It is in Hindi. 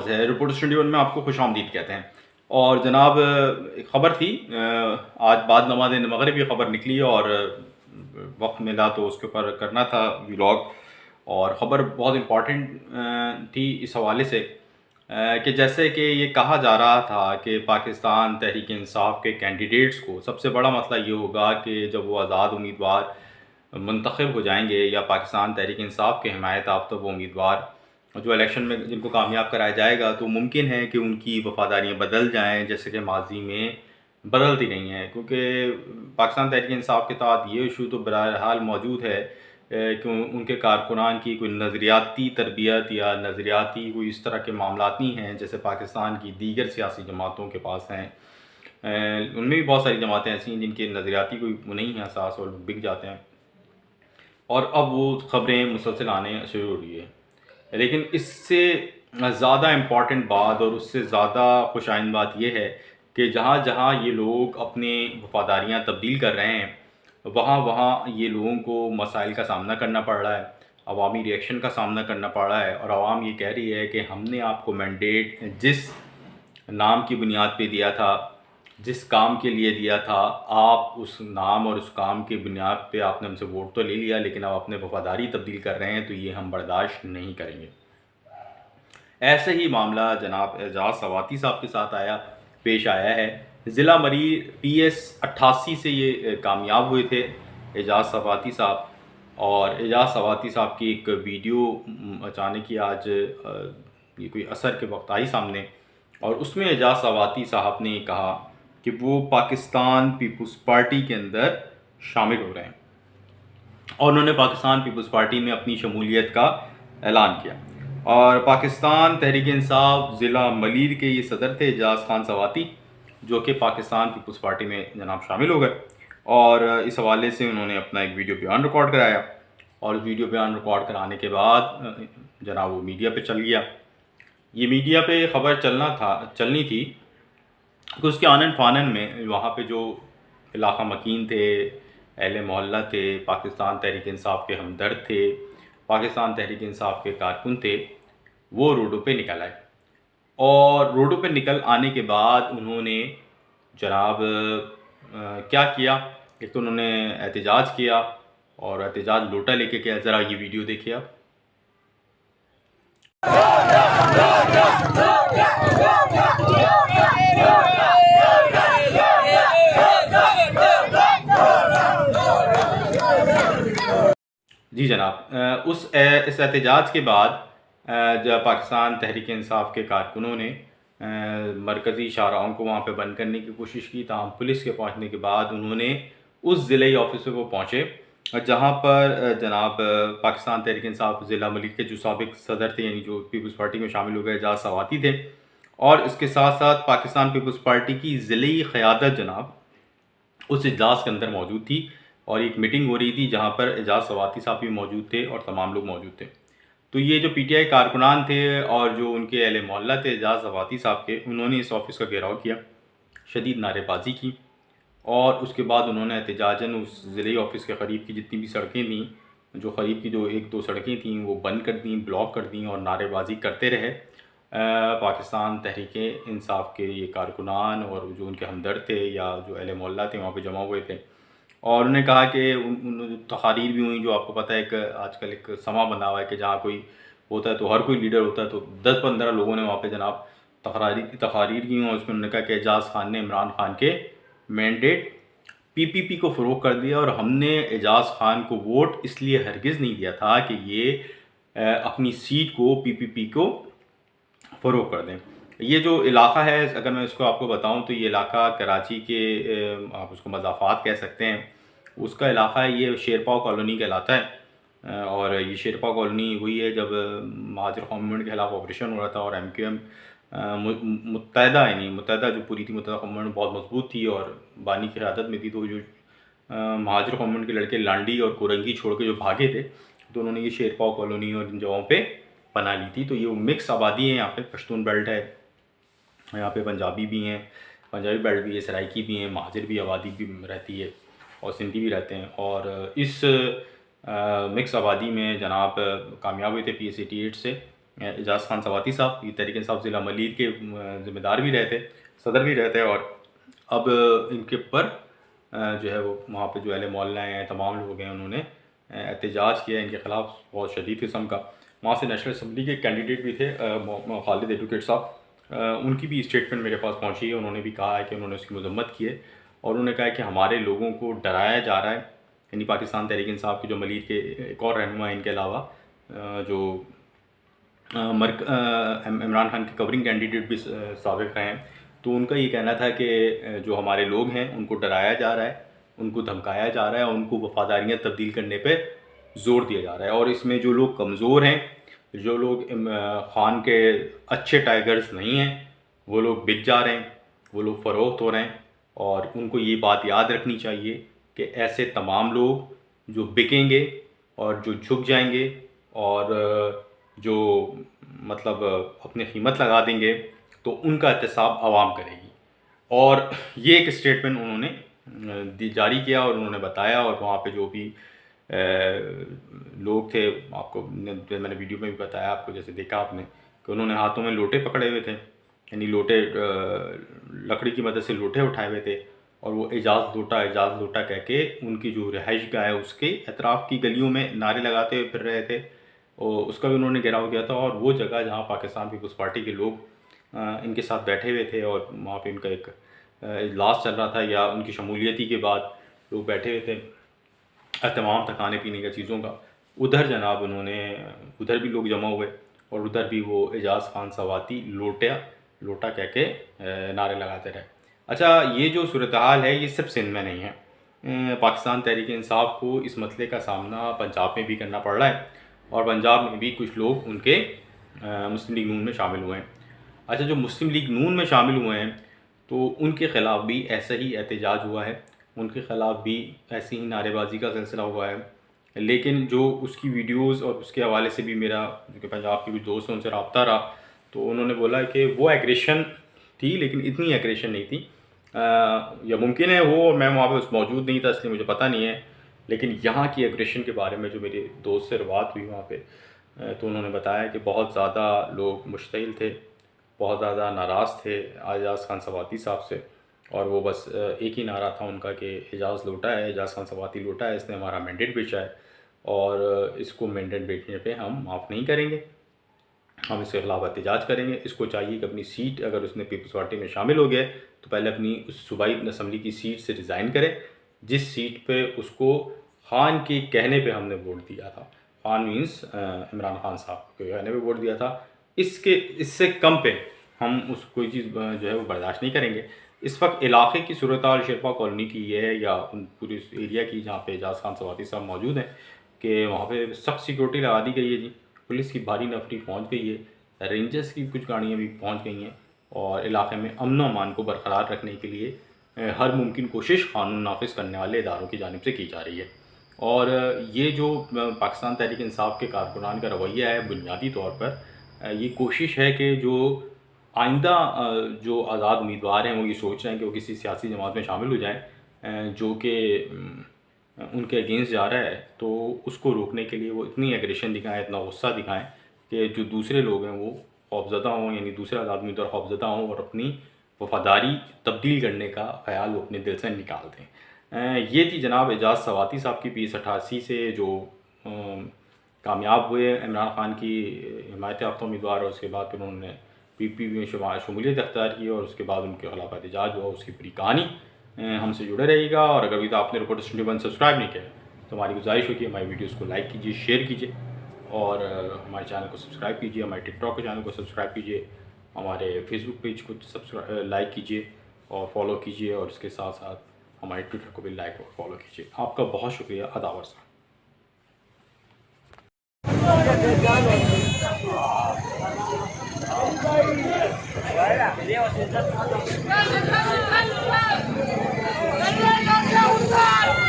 आवाज़ है। रिपोर्टर्स 21 में आपको खुशामदीद कहते हैं। और जनाब एक ख़बर थी, आज बाद नमाज़ मगरिब ये ख़बर निकली और वक्त मिला तो उसके ऊपर करना था व्लॉग। और ख़बर बहुत इम्पॉर्टेंट थी इस हवाले से कि जैसे कि ये कहा जा रहा था कि पाकिस्तान तहरीक इंसाफ के कैंडिडेट्स को सबसे बड़ा मसला ये होगा कि जब वो आज़ाद उम्मीदवार मुंतखब हो जाएंगे या पाकिस्तान तहरीक इंसाफ के हिमायत याफ्ता वो उम्मीदवार जो इलेक्शन में जिनको कामयाब कराया जाएगा, तो मुमकिन है कि उनकी वफ़ादारियाँ बदल जाएँ, जैसे कि माजी में बदलती नहीं हैं। क्योंकि पाकिस्तान तहरीक इंसाफ के तहत ये इशू तो बहरहाल मौजूद है कि उनके कारकुनान की कोई नज़रियाती तरबियत या नज़रियाती कोई इस तरह के मामलात नहीं हैं जैसे पाकिस्तान की दीगर सियासी जमातों के पास हैं। उनमें भी बहुत सारी जमातें ऐसी हैं जिनके नज़रियाती कोई वो नहीं है असास और बिक जाते हैं। और अब वो ख़बरें मुसलसल आने शुरू हो रही है। लेकिन इससे ज़्यादा इम्पॉर्टेंट बात और उससे ज़्यादा खुशाइंद बात यह है कि जहाँ जहाँ ये लोग अपनी वफ़ादारियाँ तब्दील कर रहे हैं, वहाँ वहाँ ये लोगों को मसाइल का सामना करना पड़ रहा है, अवामी रिएक्शन का सामना करना पड़ रहा है। और आवाम ये कह रही है कि हमने आपको मैंडेट जिस नाम की बुनियाद पे दिया था, जिस काम के लिए दिया था, आप उस नाम और उस काम की बुनियाद पे आपने हमसे वोट तो ले लिया, लेकिन अब अपने वफ़ादारी तब्दील कर रहे हैं, तो ये हम बर्दाश्त नहीं करेंगे। ऐसे ही मामला जनाब एजाज़ सवाती साहब के साथ पेश आया है। ज़िला मरीर PS 88 से ये कामयाब हुए थे एजाज़ सवाती साहब। और एजाज़ सवाती साहब की एक वीडियो अचानक ही आज ये कोई असर के वक्त आई सामने, और उसमें एजाज़ सवाती साहब ने कहा कि वो पाकिस्तान पीपल्स पार्टी के अंदर शामिल हो रहे हैं, और उन्होंने पाकिस्तान पीपल्स पार्टी में अपनी शमूलियत का ऐलान किया। और पाकिस्तान तहरीक इंसाफ ज़िला मलीर के ये सदर थे एजाज़ खान सवाती, जो कि पाकिस्तान पीपल्स पार्टी में जनाब शामिल हो गए। और इस हवाले से उन्होंने अपना एक वीडियो बयान रिकॉर्ड कराया, और वीडियो बयान रिकॉर्ड कराने के बाद जनाब वो मीडिया पे चल गया। ये मीडिया पे ख़बर चलनी थी कि उसके आनन फानन में वहाँ पे जो इलाका मकीन थे, अहले मोहल्ला थे, पाकिस्तान तहरीक इंसाफ के हमदर्द थे, पाकिस्तान तहरीक इंसाफ के कारकुन थे, वो रोडों पे निकल आए। और रोडों पे निकल आने के बाद उन्होंने जनाब क्या किया, एक तो उन्होंने एहतजाज किया, और एहतजाज लोटा लेके किया। ज़रा ये वीडियो देखिए आप। जी जनाब, इस एहतजाज के बाद जब पाकिस्तान तहरीक इंसाफ के कारकुनों ने मरकज़ी शाहराहों को वहाँ पे बंद करने की कोशिश की, ताहम पुलिस के पहुँचने के बाद उन्होंने उस ज़िले ऑफिस पे वो पहुँचे, जहाँ पर जनाब पाकिस्तान तहरीक इंसाफ ज़िला मलिक के जो साबिक सदर थे, यानी जो पीपल्स पार्टी में शामिल हो गए, एजाज़ सवाती थे। और इसके साथ साथ पाकिस्तान पीपल्स पार्टी की ज़िली क़यादत जनाब उस इजलास के अंदर मौजूद थी, और एक मीटिंग हो रही थी जहाँ पर एजाज़ सवाती साहब भी मौजूद थे और तमाम लोग मौजूद थे। तो ये जो PTI कारकुनान थे और जो उनके अहले मोहल्ला थे एजाज़ सवाती साहब के, उन्होंने इस ऑफ़िस का घेराव किया, शदीद नारेबाजी की, और उसके बाद उन्होंने एहतजाजन उस ज़िले ऑफ़िस के करीब की जितनी भी सड़कें थीं, जो करीब की जो 1-2 सड़कें थीं, वो बंद कर दी, ब्लॉक कर दी, और नारेबाजी करते रहे पाकिस्तान तहरीक इंसाफ के ये कारकुनान और जो उनके हमदर्द थे या जो अहले मोहल्ला थे वहाँ पे जमा हुए थे। और उन्होंने कहा कि उन तकारीर भी हुई, जो आपको पता है, एक आजकल एक समा बना हुआ है कि जहाँ कोई होता है तो हर कोई लीडर होता है, तो 10-15 लोगों ने वहाँ पे जनाब तकारीर की, और उसमें उन्होंने कहा कि एजाज़ खान ने इमरान खान के मैंडेट PPP को फ़रोग़ कर दिया, और हमने एजाज़ खान को वोट इसलिए हरगिज़ नहीं दिया था कि ये अपनी सीट को PPP को फ़रोग़ कर दें। ये जो इलाक़ा है, अगर मैं इसको आपको बताऊं तो ये इलाक़ा कराची के आप उसको मज़ाफ़ात कह सकते हैं, उसका इलाक़ा है। ये शेरपाव कॉलोनी कहलाता है। और ये शेरपाव कॉलोनी हुई है जब महाजिर कौमी मूवमेंट के ख़िलाफ़ ऑपरेशन हो रहा था, और MQM मुत्तहदा जो पूरी थी, मुत्तहदा कौमी मूवमेंट बहुत मजबूत थी और बानी की क़यादत में थी। तो जो महाजिर कौमी मूवमेंट के लड़के लांडी और कोरंगी छोड़ के जो भागे थे, तो उन्होंने ये शेरपाव कॉलोनी और इन जगहों पे पनाह ली थी। तो ये मिक्स आबादी है, यहाँ पे पश्तून बेल्ट है, यहाँ पे पंजाबी भी हैं, पंजाबी बेल्ट भी है, सराइकी भी हैं, महाजिर भी आबादी भी रहती है, और सिंधी भी रहते हैं। और इस मिक्स आबादी में जनाब कामयाब हुए थे PS 88 से एजाज़ खान सवाती साहब, ये तहरीक इंसाफ ज़िला मलीर के ज़िम्मेदार भी रहे थे, सदर भी रहे थे, और अब इनके ऊपर जो है वो वहाँ पे जो अहले मोहल्ला हैं, तमाम लोग हैं, उन्होंने एहतजाज किया इनके ख़िलाफ़ बहुत शदीद किस्म का। वहाँ से नेशनल असम्बली के कैंडिडेट भी थे खालिद एडवोकेट साहब, उनकी भी स्टेटमेंट मेरे पास पहुँची है। उन्होंने भी कहा है कि उन्होंने उसकी मज़म्मत की है और उन्होंने कहा है कि हमारे लोगों को डराया जा रहा है। यानी पाकिस्तान तहरीक इंसाफ के जो मलीर के एक और रहनुमा इनके अलावा जो इमरान खान के कवरिंग कैंडिडेट भी साबिक़ रहे हैं, तो उनका ये कहना था कि जो हमारे लोग हैं उनको डराया जा रहा है, उनको धमकाया जा रहा है, उनको वफ़ादारियाँ तब्दील करने पे ज़ोर दिया जा रहा है, और इसमें जो लोग कमज़ोर हैं, जो लोग खान के अच्छे टाइगर्स नहीं हैं, वो लोग बिक जा रहे हैं, वो लोग फ़रोख्त हो रहे हैं। और उनको ये बात याद रखनी चाहिए कि ऐसे तमाम लोग जो बिकेंगे और जो झुक जाएंगे और जो मतलब अपनी कीमत लगा देंगे, तो उनका एहतसाब आवाम करेगी। और ये एक स्टेटमेंट उन्होंने जारी किया और उन्होंने बताया, और वहाँ पे जो भी लोग थे, आपको मैंने वीडियो में भी बताया, आपको जैसे देखा आपने कि उन्होंने हाथों में लोटे पकड़े हुए थे, यानी लोटे लकड़ी की मदद से लोटे उठाए हुए थे, और वो एजाज़ लोटा कह के उनकी जो रिहाइश गाह है उसके अतराफ़ की गलियों में नारे लगाते हुए फिर रहे थे, और उसका भी उन्होंने घेराव किया था। और वो जगह जहाँ पाकिस्तान पीपल्स पार्टी के लोग इनके साथ बैठे हुए थे और वहाँ पे इनका एक इजलास चल रहा था, या उनकी शमूलियती के बाद लोग बैठे हुए थे तमाम तक खाने पीने की चीज़ों का, उधर जनाब उन्होंने उधर भी लोग जमा हुए और उधर भी वो एजाज़ खान सवाती लोटा कह के नारे लगाते रहे। अच्छा, ये जो सूरत हाल है ये सिर्फ सिंध में नहीं है। पाकिस्तान तहरीक इंसाफ को इस मसले का सामना पंजाब में भी करना पड़ रहा है, और पंजाब में भी कुछ लोग उनके मुस्लिम लीग नून में शामिल हुए हैं। अच्छा, जो मुस्लिम लीग नून में शामिल हुए हैं तो उनके ख़िलाफ़ भी ऐसा ही एहतजाज हुआ है, उनके ख़िलाफ़ भी ऐसी ही नारेबाजी का सिलसिला हुआ है। लेकिन जो उसकी वीडियोज़ और उसके हवाले से भी मेरा जो कि पंजाब के भी दोस्त हैं उनसे रब्ता रहा, तो उन्होंने बोला कि वो एग्रेशन थी, लेकिन इतनी एग्रेशन नहीं थी। या मुमकिन है वो, मैं वहाँ पे मौजूद नहीं था इसलिए मुझे पता नहीं है, लेकिन यहाँ की एग्रेशन के बारे में जो मेरे दोस्त से बात हुई वहाँ पे, तो उन्होंने बताया कि बहुत ज़्यादा लोग मुश्तइल थे, बहुत ज़्यादा नाराज़ थे एजाज़ खान सवाती साहब से, और वो बस एक ही नारा था उनका कि एजाज़ लोटा है, एजाज़ खान सवाती लोटा है, इसने हमारा मैंडेट बेचा है और इसको मैंडेट बेचने पे हम माफ़ नहीं करेंगे, हम इसके ख़िलाफ़ एहतजाज करेंगे। इसको चाहिए कि अपनी सीट, अगर उसने पीपल्स पार्टी में शामिल हो गया तो पहले अपनी उस सूबाई असम्बली की सीट से रिज़ाइन करे, जिस सीट पे उसको खान के कहने पे हमने वोट दिया था। खान मीन्स इमरान खान साहब के कहने पे वोट दिया था। इससे कम पे हम उस कोई चीज़ जो है वो बर्दाश्त नहीं करेंगे। इस वक्त इलाके की सूरत हाल शेरपा कॉलोनी की ये है, या उन पूरी एरिया की जहाँ पे एजाज़ खान सवाती साहब मौजूद हैं, कि वहाँ पे सख्त सिक्योरिटी लगा दी गई है जी। पुलिस की भारी नफरी पहुँच गई है, रेंजर्स की कुछ गाड़ियाँ भी पहुँच गई हैं, और इलाके में अमन व अमान को बरकरार रखने के लिए हर मुमकिन कोशिश कानून नाफिज करने वाले इदारों की जानिब से की जा रही है। और ये जो पाकिस्तान तहरीक इंसाफ के कारकुनान का रवैया है, बुनियादी तौर पर ये कोशिश है कि जो आइंदा जो आज़ाद उम्मीदवार हैं वो ये सोच रहे हैं कि वो किसी सियासी जमात में शामिल हो जाएँ जो कि उनके अगेंस्ट जा रहा है, तो उसको रोकने के लिए वो इतनी एग्रेशन दिखाएं, इतना गुस्सा दिखाएं कि जो दूसरे लोग हैं वो खौफज़दा हों, यानी दूसरे आज़ाद उम्मीदवार खौफज़दा हों और अपनी वफ़ादारी तब्दील करने का ख़्याल वो अपने दिल से निकाल दें। ये थी जनाब एजाज़ सवाती साहब की 2088 से जो कामयाब हुए इमरान खान की हिमायत याफ्ता उम्मीदवार, और उसके बाद फिर उन्होंने PPP में शमूलियत अख्तियार की और उसके बाद उनके खिलाफ एहतजाज हुआ। उसकी पूरी कहानी हमसे जुड़े रहेगा, और अगर अभी तो आपने रिपोर्टर्स 21 सब्सक्राइब नहीं किया तो हमारी गुजारिश होगी हमारी वीडियोस को लाइक कीजिए, शेयर कीजिए, और हमारे चैनल को सब्सक्राइब कीजिए, हमारे टिकटॉक के चैनल को सब्सक्राइब कीजिए, हमारे फेसबुक पेज को लाइक कीजिए और फॉलो कीजिए, और इसके साथ साथ हमारे ट्विटर को भी लाइक और फॉलो कीजिए। आपका बहुत शुक्रिया। अदावर साहब। Let's go!